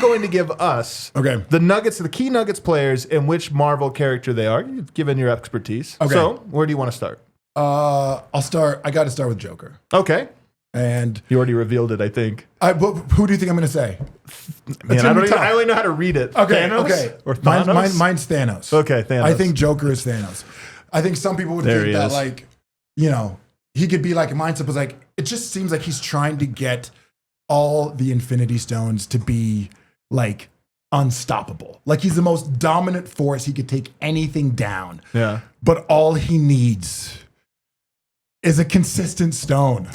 going to give us the Nuggets, the key Nuggets players, and which Marvel character they are, given your expertise. Okay. So, where do you want to start? I'll start. I got to start with Joker. Okay. And you already revealed it, I think. Who do you think I'm going to say? Man, I only know how to read it. Okay. Thanos? Okay. Or Thanos? Mine's Thanos. Okay, Thanos. I think Joker is Thanos. I think some people would think that, like, you know, he could be like, mindset was like, it just seems like he's trying to get all the Infinity Stones to be like unstoppable. Like he's the most dominant force. He could take anything down. Yeah. But all he needs is a consistent stone.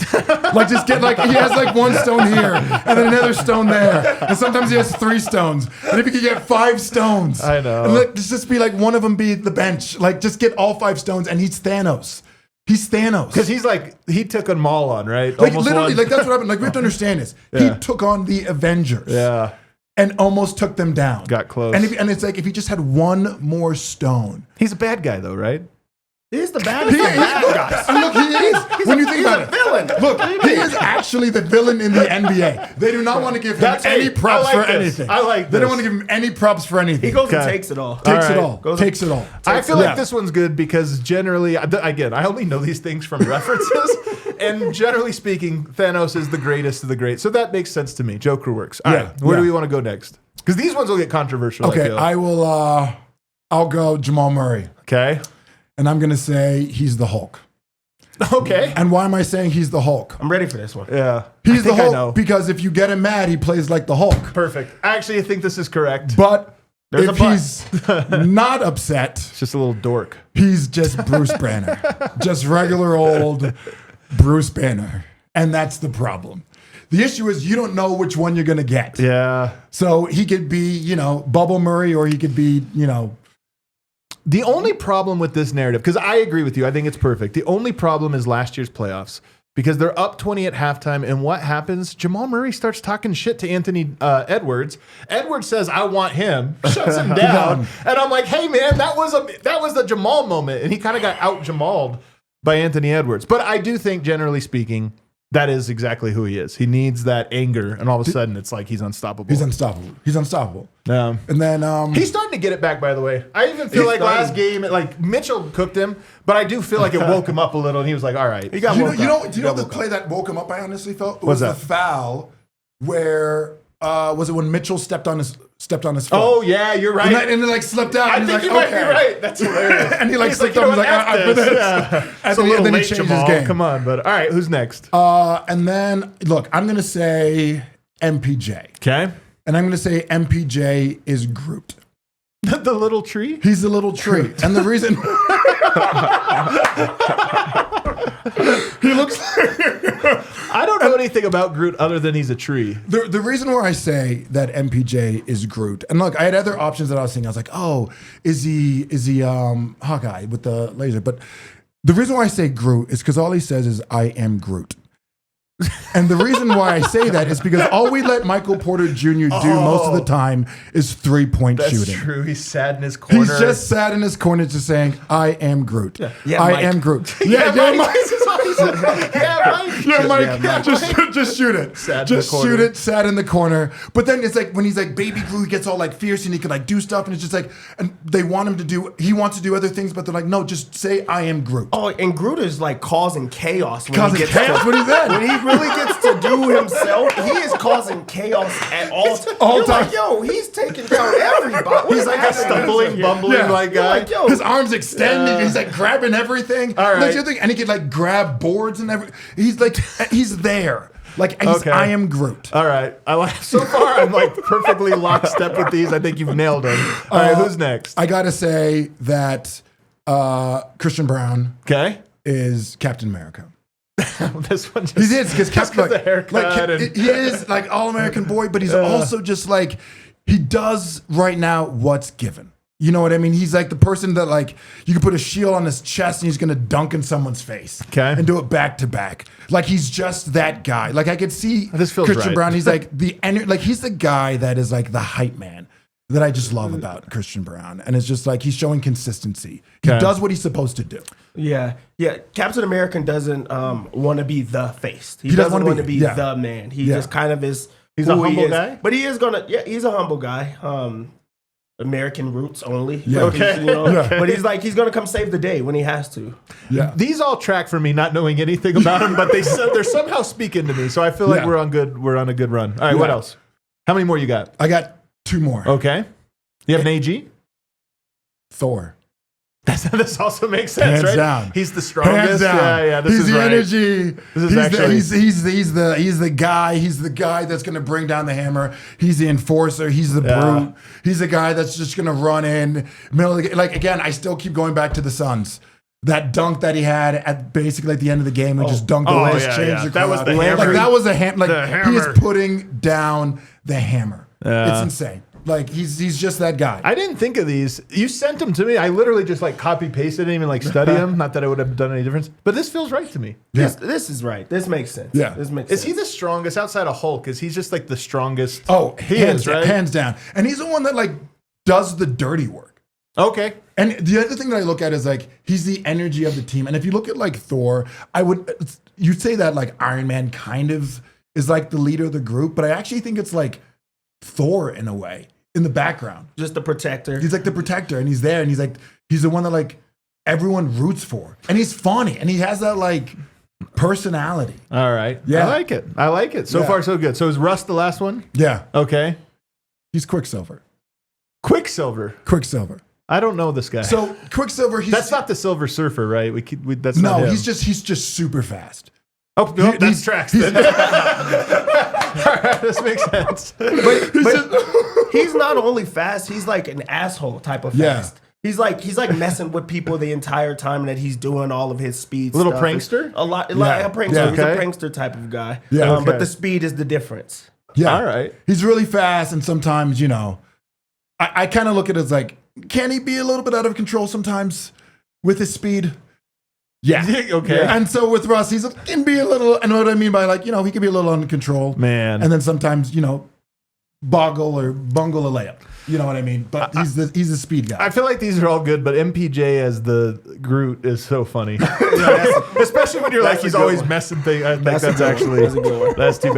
Like just get like, he has like one stone here and then another stone there. And sometimes he has 3 stones. And if he could get 5 stones. I know. And like, just be like one of them be the bench. Like just get all 5 stones and he's Thanos. He's Thanos. Because he's like, he took them all on, right? Like literally, like that's what happened. Like we have to understand this. Yeah. He took on the Avengers. Yeah. And almost took them down. Got close. And it's like, if he just had one more stone. He's a bad guy though, right? He's the bad guy. Look, he is. When you think about it, villain. Look, he is actually the villain in the NBA. They do not want to give him any props for anything. I like this. They don't want to give him any props for anything. He goes and takes it all. Takes it all. Takes it all. I feel like this one's good because generally, again, I only know these things from references. And generally speaking, Thanos is the greatest of the great. So that makes sense to me. Joker works. All right. Where do we want to go next? Because these ones will get controversial. Okay, I'll go Jamal Murray. Okay. And I'm going to say he's the Hulk. Okay. And why am I saying he's the Hulk? I'm ready for this one. Yeah. He's the Hulk because if you get him mad, he plays like the Hulk. Perfect. Actually, I think this is correct. But if he's not upset, it's just a little dork. He's just Bruce Banner. Just regular old Bruce Banner. And that's the problem. The issue is you don't know which one you're going to get. Yeah. So he could be, Bubble Murray, or he could be, The only problem with this narrative, because I agree with you, I think it's perfect. The only problem is last year's playoffs because they're up 20 at halftime. And what happens? Jamal Murray starts talking shit to Anthony Edwards. Edwards says, I want him, shuts him down. And I'm like, hey, man, that was the Jamal moment. And he kind of got out-Jamaled by Anthony Edwards. But I do think, generally speaking, that is exactly who he is. He needs that anger, and all of a sudden, it's like he's unstoppable. He's unstoppable. Yeah. And then he's starting to get it back. By the way, I even feel like last game, like Mitchell cooked him, but I do feel like it woke him up a little, and he was like, "All right." He got do you know the play that woke him up? I honestly felt it was the foul where was it when Mitchell stepped on his foot? Oh yeah, you're right. And then like slipped out. I think you might be right. That's hilarious. And he like slipped up. He's like, "I this." Yeah. It's a little late, Jamal. Come on, but all right, who's next? And then look, I'm gonna say MPJ. Okay. And I'm gonna say MPJ is Groot. The little tree? He's the little tree. And the reason he looks I don't know anything about Groot other than he's a tree. The reason why I say that MPJ is Groot, and look, I had other options that I was thinking. I was like, oh, is he Hawkeye with the laser? But the reason why I say Groot is because all he says is, I am Groot. And the reason why I say that is because all we let Michael Porter Jr. do most of the time is 3-point shooting. That's true. He's sat in his corner. He's just sat in his corner just saying, I am Groot. Yeah, I am Groot. Yeah, Mike. Mike. Just shoot it. Just shoot it, sat in the corner. But then it's like when he's like baby Groot, he gets all like fierce and he can like do stuff. And it's just like, and they want him to do, he wants to do other things, but they're like, no, just say I am Groot. Oh, and Groot is like causing chaos when when he's in. When he really gets to do himself, he is causing chaos at all times. Like, yo, he's taking down everybody. He's like a stumbling, bumbling like guy. Like, yo, his arms extended. He's like grabbing everything. All right. And he could like grab boards and everything. He's like, he's there. Like, I am Groot. All right. So far, I'm like perfectly lockstep with these. I think you've nailed them. All right, who's next? I got to say that Christian Brown is Captain America. This one just, he is because Captain the haircut he is like all-American boy, but he's also just like he does right now what's given. You know what I mean? He's like the person that like you could put a shield on his chest and he's gonna dunk in someone's face and do it back to back. Like he's just that guy. Like I could see Christian Brown. He's like he's the guy that is like the hype man that I just love about Christian Brown. And it's just like he's showing consistency. He does what he's supposed to do. Yeah. Captain America doesn't want to be the face. He doesn't want to be the man. He just kind of is. He's a who he humble is. guy? But he is gonna. Yeah, he's a humble guy. American roots only. Yeah. Like, Okay. But he's gonna come save the day when he has to. Yeah. These all track for me, not knowing anything about him, but they're somehow speaking to me. So I feel like Yeah. we're on a good run. All right, what Yeah. else? How many more you got? I got 2 more. Okay. You have an AG? Thor. This also makes sense, Hands right? down. He's the strongest. Hands down. Yeah, this he's is the right. energy. This is he's actually- he's the guy. He's the guy that's gonna bring down the hammer. He's the enforcer. He's the Yeah. brute. He's the guy that's just gonna run in middle of the, like again. I still keep going back to the Suns. That dunk that he had at basically at the end of the game, and just dunked away, just changed the crowd. That was the hammer. Like that was a ham. Like The he is hammer. putting down the hammer. Yeah. It's insane. Like he's just that guy. I didn't think of these. You sent them to me. I literally just like copy pasted, didn't even like study them. Not that it would have done any difference, but this feels right to me. Yeah. This is right. This makes sense. Yeah. This makes Is sense. he the strongest outside of Hulk? Is he just like the strongest? Oh, he hands is, right? hands down. And he's the one that like does the dirty work. Okay. And the other thing that I look at is like he's the energy of the team. And if you look at like Thor, you'd say that like Iron Man kind of is like the leader of the group, but I actually think it's like Thor in a way in the background. Just the protector. He's like the protector, and he's there, and he's the one that like everyone roots for, and he's funny, and he has that like personality. All right. Yeah. I like it. So Yeah. far, so good. So is Russ the last one? Yeah, Okay. he's Quicksilver. Quicksilver. Quicksilver. I don't know this guy. So Quicksilver, that's not the Silver Surfer, right? That's not no, him. he's just super fast. Oh, no, that's he's- tracks. he's- Then. All right, this makes sense. But he's not only fast, he's like an asshole type of Yeah. fast. He's like messing with people the entire time that he's doing all of his speed. Little stuff. prankster? A lot, Yeah. like a prankster. Yeah. He's Okay. a prankster type of guy. Yeah. Okay. But the speed is the difference. Yeah. All right. He's really fast, and sometimes, I kind of look at it as like, can he be a little bit out of control sometimes with his speed? Yeah. Okay. And so with Russ, can be a little, I know what I mean by like, he can be a little under control. Man. And then sometimes, bungle a layup. You know what I mean? But he's the speed guy. I feel like these are all good, but MPJ as the Groot is so funny. Especially when you're like, That's a he's good always one. messing things. I think that's a good one. actually, That's a good one. that's too bad.